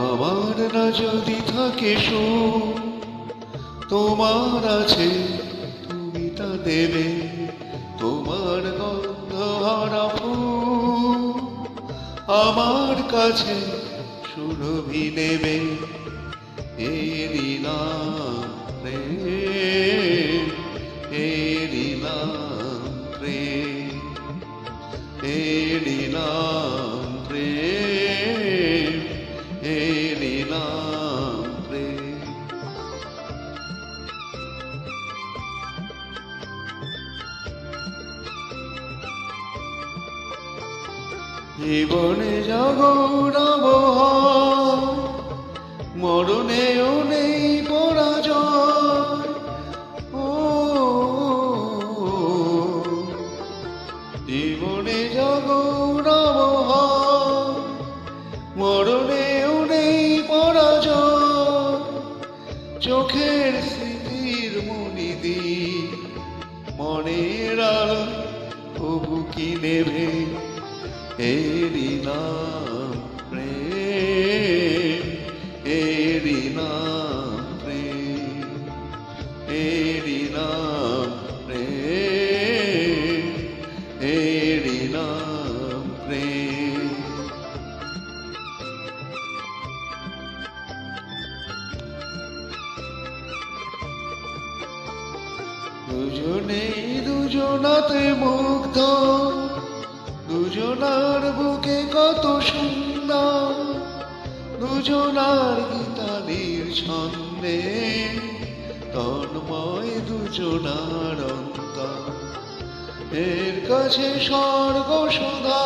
আমার না যদি থাকে সুখ, তোমার আছে তুমি তা দেবে। তোমার গন্ধ ভরা ফুল আমার কাছে সুরভি নেবে। এরি নাম প্রেম, এরি নাম প্রেম, এরি নাম প্রেম, এরি নাম প্রেম। জীবনে জাগরব হয়, মরণেও নেই পরাজয়। ও জীবনে জাগরব হয়, মরণেও নেই পরাজয়। চোখের স্মৃতির মনিদি মনের আলো তবু কি নেবে। এরি নাম প্রেম, এরি নাম প্রেম, এরি নাম প্রেম, এরি নাম প্রেম। দুজনেই দুজনাতে মুগ্ধ, দুজনার বুকে কত সুন্দর, দুজনার গীতালির ছন্দে তন্ময় দুজনার অন্তর। এর কাছে স্বর্গ সদা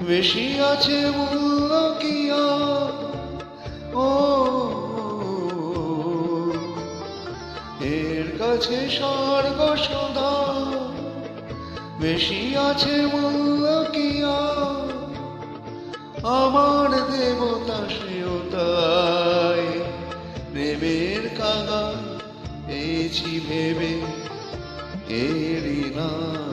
বেশি আছে মূল্য কি আর? ও এর কাছে স্বর্গ সদা বেশি আছে মূল্য কি আর? আমার দেবতা সেও তাই প্রেমের কাগজ পেয়েছি ভেবে। এরি নাম